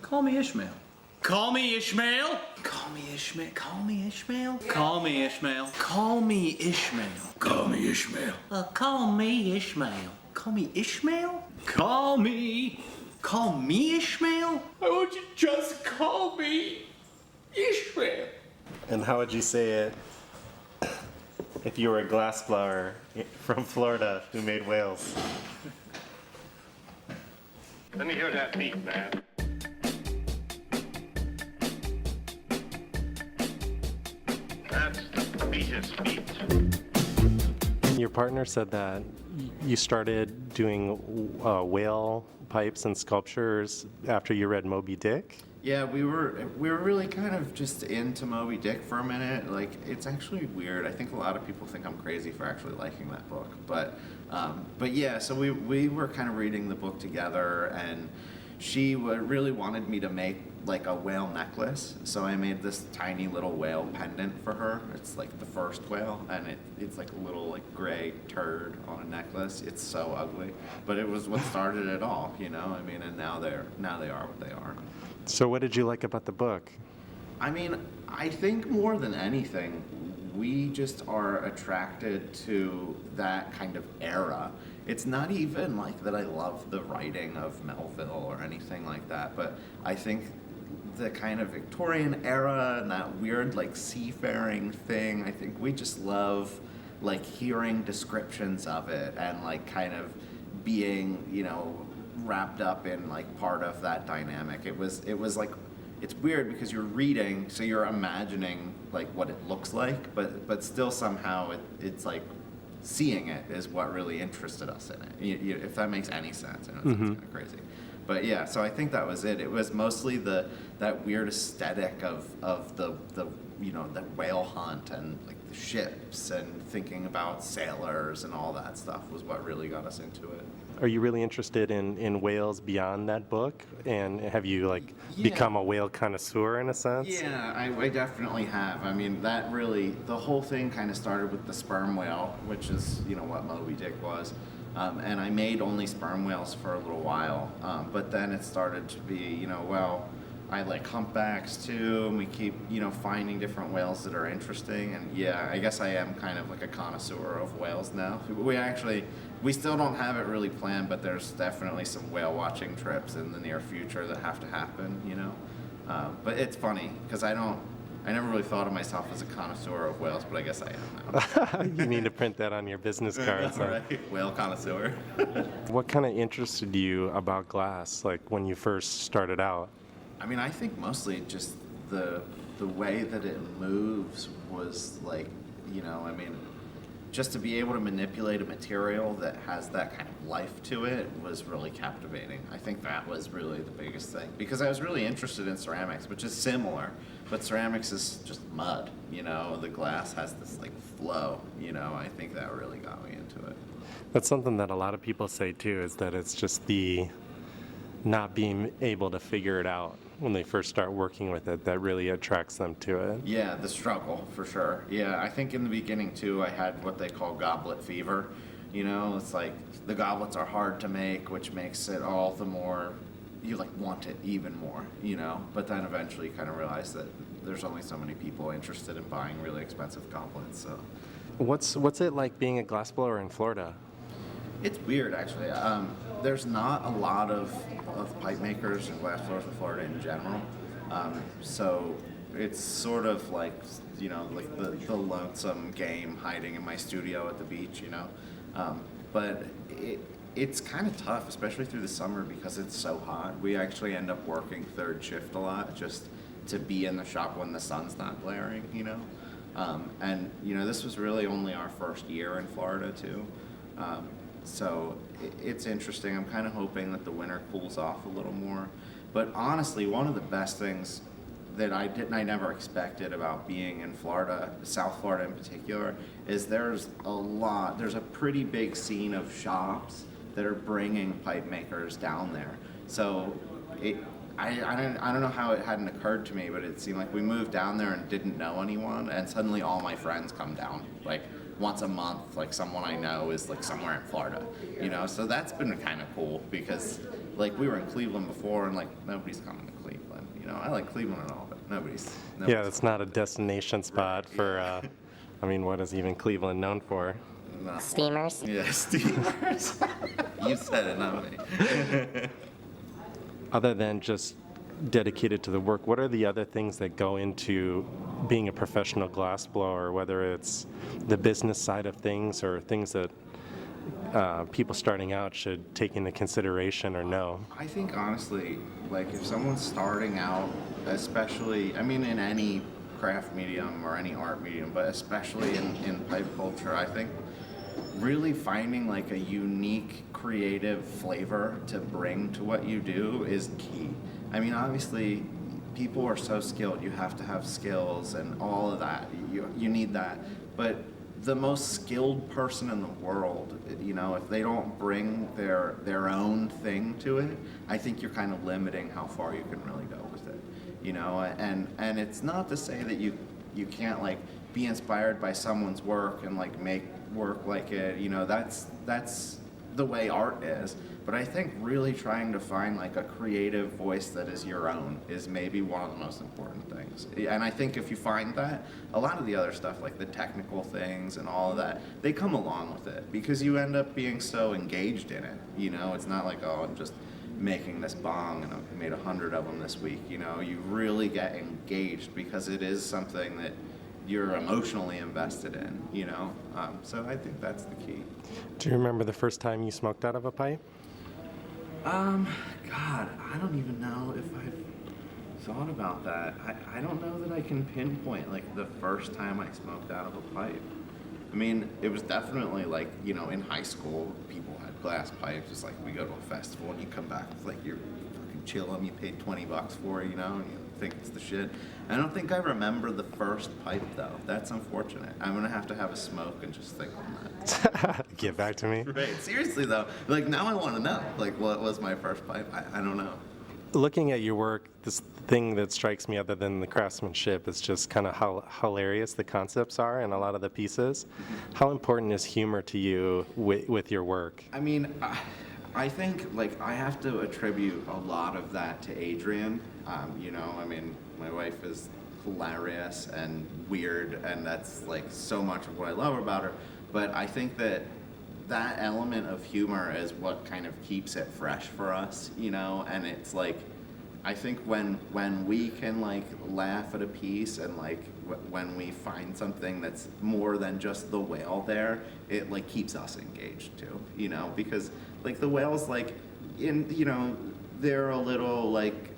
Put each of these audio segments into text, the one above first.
Call me Ishmael. Call me Ishmael. Call me Ishmael. Call me Ishmael. Call me Ishmael. Call me Ishmael. Call me Ishmael. Call me Ishmael. Call me Ishmael? Call me. Call me Ishmael? I want you to just call me Ishmael. And how would you say it if you were a glassblower from Florida who made whales? Let me hear that beat, man. That's the beatest beat. Your partner said that you started doing whale pipes and sculptures after you read Moby Dick? Yeah, we were really kind of just into Moby Dick for a minute. Like, it's actually weird. I think a lot of people think I'm crazy for actually liking that book. But yeah, so we were kind of reading the book together, and she really wanted me to make like a whale necklace. So I made this tiny little whale pendant for her. It's like the first whale, and it's like a little like gray turd on a necklace. It's so ugly, but it was what started it all, you know. I mean, and now they are what they are. So what did you like about the book? I mean, I think more than anything, we just are attracted to that kind of era. It's not even like that I love the writing of Melville or anything like that, but I think the kind of Victorian era and that weird like seafaring thing, I think we just love like hearing descriptions of it and like kind of being, you know, wrapped up in like part of that dynamic. It was like, it's weird because you're reading, so you're imagining like what it looks like, but still somehow it's like seeing it is what really interested us in it. If that makes any sense, and it's kind of crazy. But yeah, so I think that was it. It was mostly that weird aesthetic of the you know, the whale hunt and like the ships and thinking about sailors and all that stuff was what really got us into it. Are you really interested in whales beyond that book? And have you become a whale connoisseur in a sense? Yeah, I definitely have. I mean, that really, the whole thing kind of started with the sperm whale, which is, you know, what Moby Dick was. And I made only sperm whales for a little while. But then it started to be, you know, well, I like humpbacks too, and we keep, you know, finding different whales that are interesting. And yeah, I guess I am kind of like a connoisseur of whales now. We still don't have it really planned, but there's definitely some whale watching trips in the near future that have to happen, you know. But it's funny because I never really thought of myself as a connoisseur of whales, but I guess I am now. You need to print that on your business cards. Right? Whale connoisseur. What kind of interested you about glass, like when you first started out? I mean, I think mostly just the way that it moves was like, you know, I mean, just to be able to manipulate a material that has that kind of life to it was really captivating. I think that was really the biggest thing, because I was really interested in ceramics, which is similar, but ceramics is just mud, you know, the glass has this like flow, you know. I think that really got me into it. That's something that a lot of people say too, is that it's just the not being able to figure it out when they first start working with it that really attracts them to it. Yeah, the struggle, for sure. Yeah, I think in the beginning too, I had what they call goblet fever. You know, it's like the goblets are hard to make, which makes it all the more, you like want it even more, you know. But then eventually you kind of realize that there's only so many people interested in buying really expensive goblets, so. What's it like being a glassblower in Florida? It's weird, actually. There's not a lot of pipe makers and glass blowers in Florida in general. So it's sort of like, you know, like the lonesome game hiding in my studio at the beach, you know. But it's kind of tough, especially through the summer because it's so hot. We actually end up working third shift a lot just to be in the shop when the sun's not glaring, you know. And, you know, this was really only our first year in Florida, too. So it's interesting. I'm kind of hoping that the winter cools off a little more. But honestly, one of the best things that I never expected about being in Florida, South Florida in particular, is there's a pretty big scene of shops that are bringing pipe makers down there. So I don't know how it hadn't occurred to me, but it seemed like we moved down there and didn't know anyone, and suddenly all my friends come down, like once a month, like someone I know is like somewhere in Florida, you know. So that's been kind of cool because like we were in Cleveland before, and like nobody's coming to Cleveland. You know, I like Cleveland and all, but nobody's Yeah, it's not a destination spot for, I mean, what is even Cleveland known for? no. Steamers. Yeah, steamers. You said it, not me. Other than just dedicated to the work, what are the other things that go into being a professional glassblower, whether it's the business side of things or things that people starting out should take into consideration or know? I think honestly, like if someone's starting out, especially, I mean, in any craft medium or any art medium, but especially in pipe culture, I think really finding like a unique creative flavor to bring to what you do is key. I mean, obviously, people are so skilled. You have to have skills and all of that. You need that. But the most skilled person in the world, you know, if they don't bring their own thing to it, I think you're kind of limiting how far you can really go with it. You know, and it's not to say that you can't like be inspired by someone's work and like make work like it. You know, that's the way art is. But I think really trying to find like a creative voice that is your own is maybe one of the most important things. And I think if you find that, a lot of the other stuff like the technical things and all of that, they come along with it because you end up being so engaged in it. You know, it's not like, oh, I'm just making this bong and I've made 100 of them this week. You know, you really get engaged because it is something that you're emotionally invested in, you know? So I think that's the key. Do you remember the first time you smoked out of a pipe? God, I don't even know if I've thought about that. I don't know that I can pinpoint like the first time I smoked out of a pipe. I mean, it was definitely like, you know, in high school, people had glass pipes. It's like we go to a festival and you come back with like your fucking chillum you paid $20 for, you know, and you think it's the shit. I don't think I remember the first pipe though. That's unfortunate. I'm gonna have to have a smoke and just think on that. Get back to me. Right, seriously though, like now I want to know, like what was my first pipe? I don't know. Looking at your work, this thing that strikes me other than the craftsmanship is just kind of how hilarious the concepts are in a lot of the pieces. How important is humor to you with your work? I mean, I think like I have to attribute a lot of that to Adrian. You know, I mean, my wife is hilarious and weird, and that's like so much of what I love about her. But I think that element of humor is what kind of keeps it fresh for us, you know. And it's like, I think when we can like laugh at a piece and like when we find something that's more than just the whale there, it like keeps us engaged too, you know, because like the whales, like in, you know, they're a little like,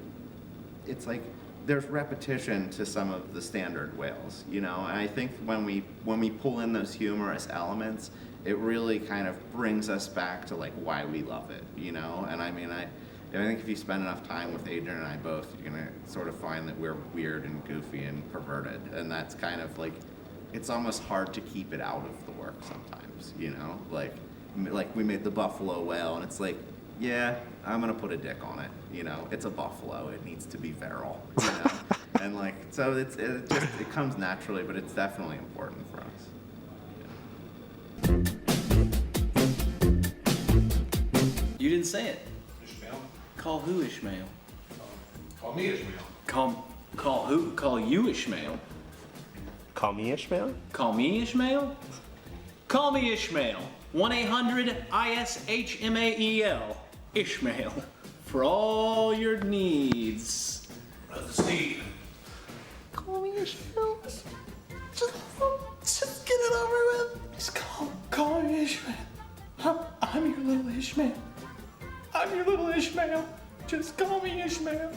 it's like there's repetition to some of the standard whales, you know. And I think when we pull in those humorous elements, it really kind of brings us back to like why we love it, you know. And I mean, I think if you spend enough time with Adrian and I both, you're gonna sort of find that we're weird and goofy and perverted, and that's kind of like, it's almost hard to keep it out of the work sometimes, you know. Like we made the buffalo whale, and it's like, yeah, I'm gonna put a dick on it, you know. It's a buffalo, it needs to be virile, you know. And like, so it comes naturally, but it's definitely important for us. You didn't say it. Ishmael? Call who Ishmael? Call me Ishmael. Call who? Call you Ishmael. Call me Ishmael? Call me Ishmael? Call me Ishmael. 1-800-ISHMAEL. Ishmael. For all your needs. Brother Steve. Call me Ishmael. Just get it over with. Just call me Ishmael. I'm your little Ishmael. I'm your little Ishmael. Just call me Ishmael.